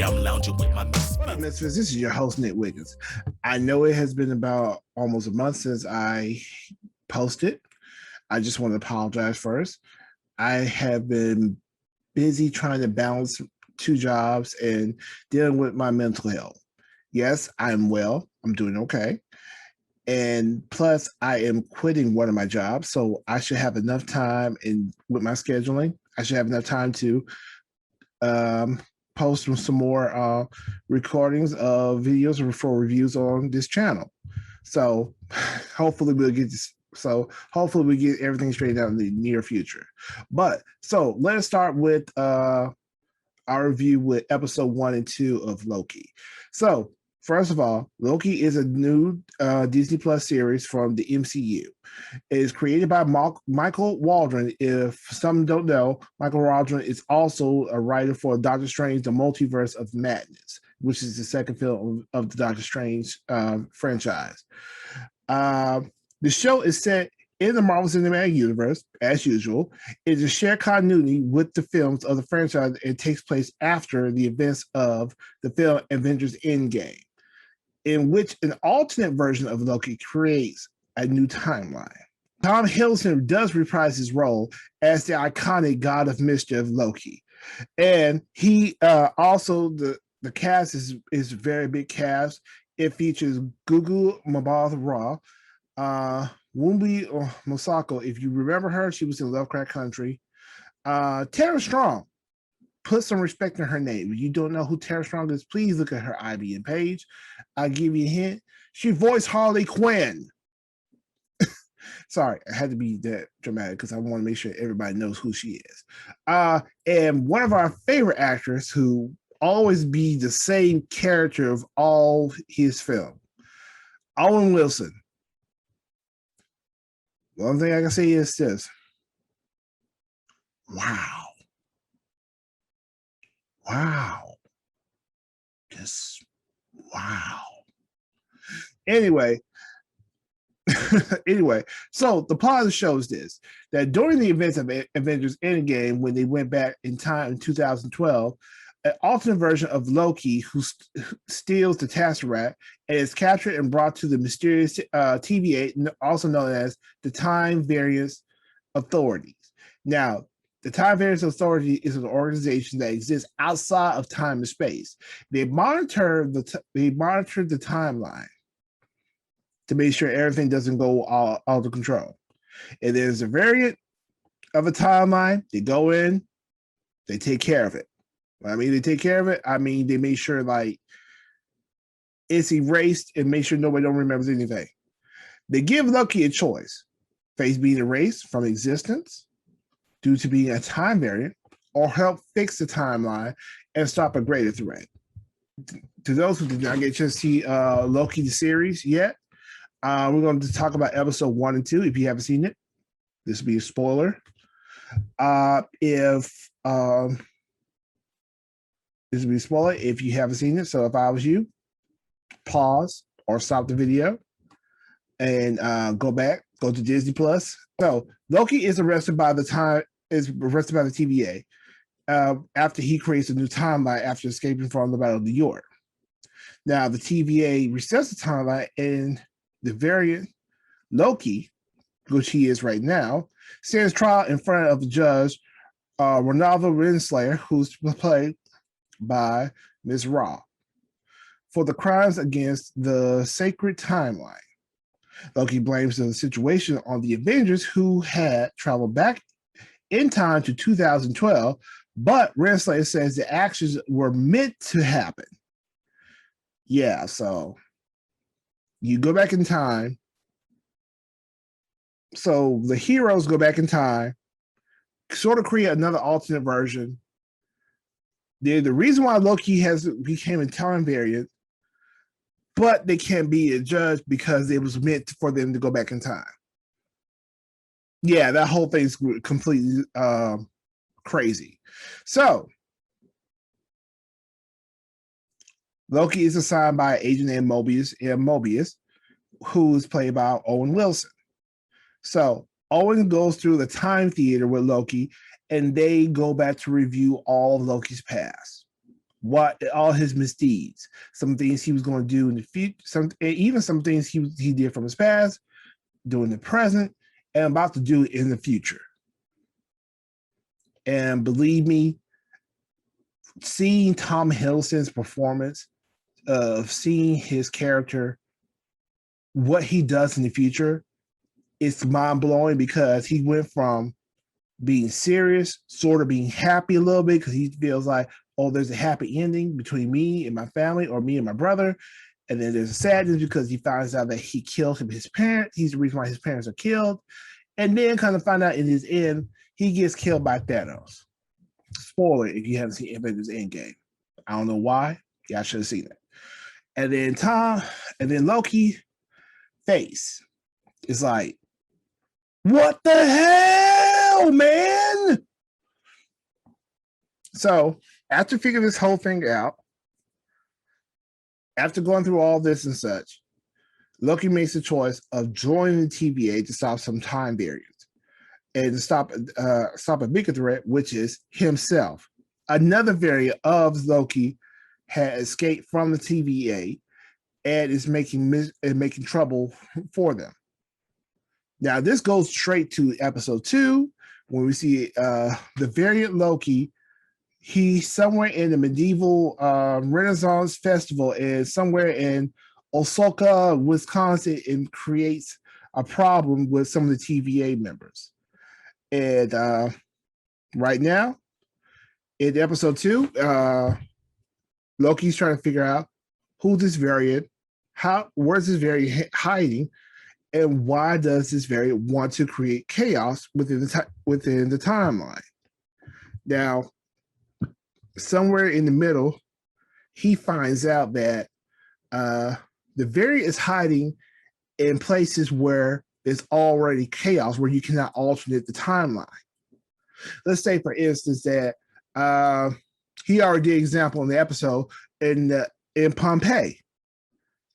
I'm lounging with my misfits. Misfits, this is your host, Nick Wiggins. I know it has been about almost a month since I posted. I just want to apologize first. I have been busy trying to balance two jobs and dealing with my mental health. Yes, I'm well. I'm doing okay. And plus, I am quitting one of my jobs, so I should have enough time with my scheduling. I should have enough time to post some more recordings of videos for reviews on this channel. So hopefully we'll get this. So hopefully we get everything straightened out in the near future. But so let us start with our review with episode 1 and 2 of Loki. So first of all, Loki is a new Disney Plus series from the MCU. It is created by Michael Waldron. If some don't know, Michael Waldron is also a writer for Doctor Strange: The Multiverse of Madness, which is the second film of the Doctor Strange franchise. The show is set in the Marvel Cinematic Universe, as usual. It is a shared continuity with the films of the franchise and takes place after the events of the film Avengers Endgame, in which an alternate version of Loki creates a new timeline. Tom Hiddleston does reprise his role as the iconic god of mischief, Loki. And he also, the cast is a very big cast. It features Gugu Mbatha-Raw, Wumbi Mosako. If you remember her, she was in Lovecraft Country. Tara Strong. Put some respect in her name. If you don't know who Tara Strong is, please look at her IBM page. I'll give you a hint. She voiced Harley Quinn. Sorry, I had to be that dramatic because I want to make sure everybody knows who she is. And one of our favorite actors who always be the same character of all his film, Owen Wilson. One thing I can say is this. Wow. Wow. Just wow. Anyway, so the plot of the show is this: that during the events of Avengers Endgame, when they went back in time in 2012, an alternate version of Loki who steals the Tesseract and is captured and brought to the mysterious TVA, also known as the Time Variance Authorities. Now, the Time Variance Authority is an organization that exists outside of time and space. They monitor the timeline to make sure everything doesn't go out of control. And there's a variant of a timeline. They go in, they take care of it. I mean, they take care of it. I mean, they make sure like it's erased and make sure nobody don't remember anything. They give Loki a choice: face being erased from existence due to being a time variant, or help fix the timeline and stop a greater threat. To those who did not get a chance to see Loki the series yet, we're going to talk about episode 1 and 2. If you haven't seen it, this will be a spoiler. This will be a spoiler if you haven't seen it. So if I was you, pause or stop the video and go to Disney Plus. So Loki is arrested by the TVA after he creates a new timeline after escaping from the Battle of New York. Now the TVA resets the timeline, and the variant Loki, which he is right now, stands trial in front of the judge, Ronaldo Renslayer, who's played by Ms. Raw, for the crimes against the sacred timeline. Loki blames the situation on the Avengers, who had traveled back in time to 2012, but Renslayer says the actions were meant to happen. Yeah, so you go back in time. So the heroes go back in time, sort of create another alternate version. The reason why Loki became a time variant, but they can't be a judge because it was meant for them to go back in time. Yeah, that whole thing's completely crazy. So Loki is assigned by an agent named Mobius, who is played by Owen Wilson. So Owen goes through the time theater with Loki, and they go back to review all of Loki's past. what all his misdeeds, some things he was going to do in the future, even some things he did from his past, doing the present, and about to do in the future. And believe me, seeing Tom Hiddleston's performance of seeing his character, what he does in the future, it's mind blowing because he went from being serious, sort of being happy a little bit because he feels like, oh, there's a happy ending between me and my family or me and my brother. And then there's a sadness because he finds out that he killed his parents. He's the reason why his parents are killed. And then kind of find out in his end, he gets killed by Thanos. Spoiler if you haven't seen Avengers Endgame. I don't know why. Yeah, I should have seen it. And then Loki face is like, what the hell, man? So after figuring this whole thing out, after going through all this and such, Loki makes the choice of joining the TVA to stop some time variants and to stop a bigger threat, which is himself. Another variant of Loki had escaped from the TVA and is making trouble for them. Now, this goes straight to episode 2 when we see the variant Loki. He's somewhere in the medieval Renaissance festival and somewhere in Osaka, Wisconsin, and creates a problem with some of the TVA members. And right now, in episode 2, Loki's trying to figure out who this variant, where's this variant hiding, and why does this variant want to create chaos within the timeline? Now, somewhere in the middle, he finds out that the variant is hiding in places where there's already chaos, where you cannot alternate the timeline. Let's say, for instance, that he already did example in the episode in Pompeii,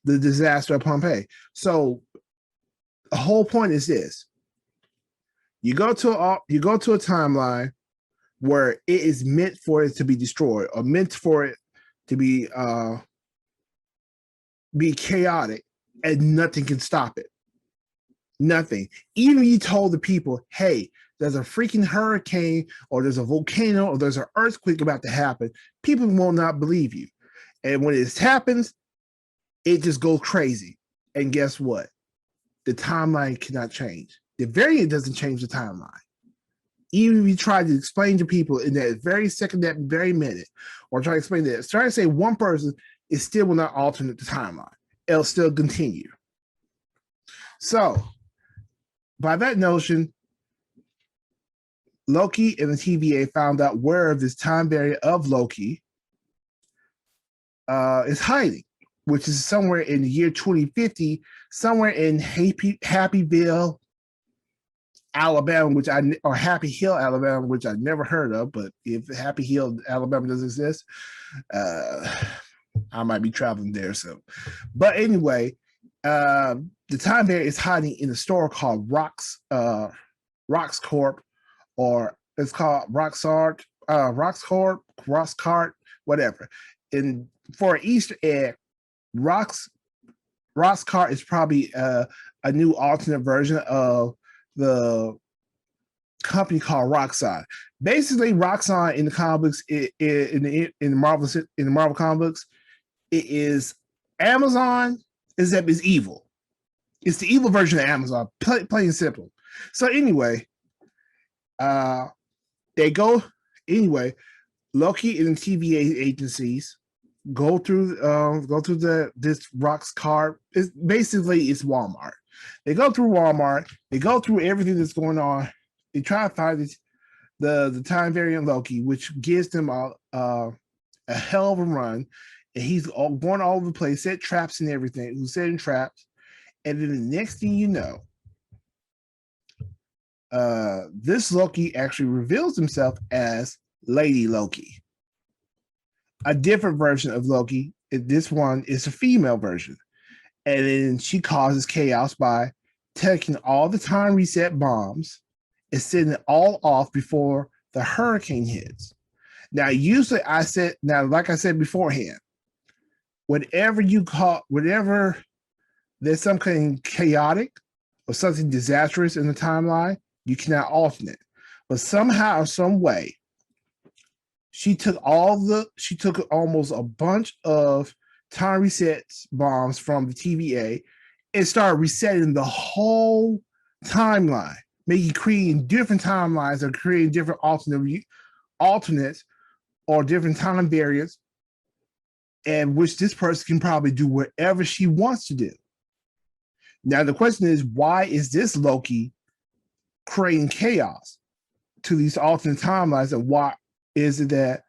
the disaster of Pompeii. So the whole point is this: you go to a timeline where it is meant for it to be destroyed or meant for it to be chaotic, and nothing can stop it. Nothing. Even you told the people, hey, there's a freaking hurricane or there's a volcano or there's an earthquake about to happen, people will not believe you. And when it happens, it just goes crazy. And guess what? The timeline cannot change. The variant doesn't change the timeline. Even if you try to explain to people in that very second, that very minute, or try to explain that, try to say one person, it still will not alternate the timeline. It'll still continue. So, by that notion, Loki and the TVA found out where this time variant of Loki is hiding, which is somewhere in the year 2050, somewhere in Happyville, Alabama, or Happy Hill, Alabama, which I've never heard of. But if Happy Hill, Alabama doesn't exist, I might be traveling there. So, but anyway, the time variant is hiding in a store called Rox Corp, or it's called Roxart, Roxcart, whatever. And for an Easter egg, Roxcart is probably a new alternate version of the company called Roxxon. Basically, Roxxon in the comics, in the Marvel comic books, it is Amazon, except it's evil. It's the evil version of Amazon, plain and simple. So anyway, Loki and the TVA agencies go through this Roxcart. It's Walmart. They go through Walmart. They go through everything that's going on. They try to find the time variant Loki, which gives them a hell of a run. And he's going all over the place, set traps and everything. Who's setting traps? And then the next thing you know, this Loki actually reveals himself as Lady Loki, a different version of Loki. This one is a female version. And then she causes chaos by taking all the time reset bombs and setting it all off before the hurricane hits. Now, usually like I said beforehand, whenever there's something chaotic or something disastrous in the timeline, you cannot alternate. But somehow, some way, she took almost a bunch of time resets bombs from the TVA and started resetting the whole timeline, creating different timelines or creating different alternates or different time variants, and which this person can probably do whatever she wants to do. Now, the question is, why is this Loki creating chaos to these alternate timelines, and what is it that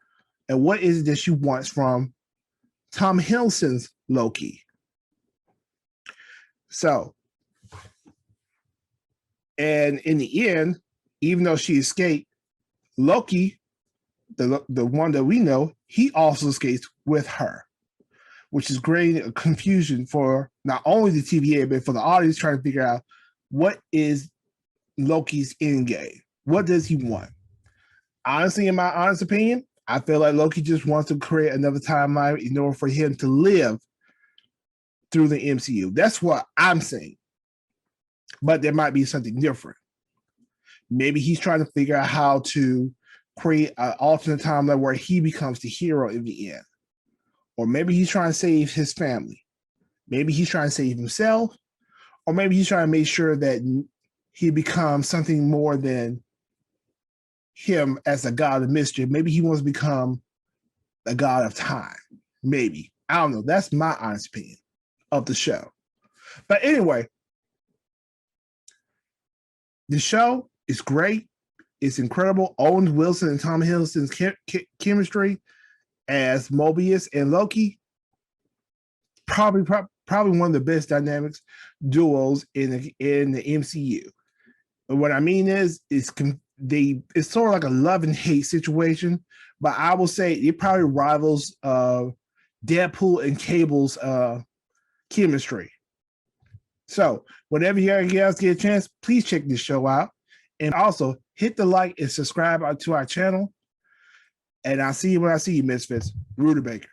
she wants from Tom Hiddleston's Loki? So, and in the end, even though she escaped, Loki, the one that we know, he also escapes with her, which is creating a confusion for not only the TVA, but for the audience trying to figure out what is Loki's end game. What does he want? Honestly, in my honest opinion, I feel like Loki just wants to create another timeline in order for him to live through the MCU. That's what I'm saying. But there might be something different. Maybe he's trying to figure out how to create an alternate timeline where he becomes the hero in the end. Or maybe he's trying to save his family. Maybe he's trying to save himself. Or maybe he's trying to make sure that he becomes something more than him as a god of mischief. Maybe he wants to become a god of time. Maybe. I don't know. That's my honest opinion of the show. But anyway, the show is great. It's incredible. Owen Wilson and Tom Hiddleston's chemistry as Mobius and Loki, probably one of the best dynamics duos in the MCU. And what I mean is it's sort of like a love and hate situation, but I will say it probably rivals Deadpool and Cable's chemistry. So whenever you guys get a chance, please check this show out. And also hit the like and subscribe to our channel. And I'll see you when I see you, Misfits. Rutabaker.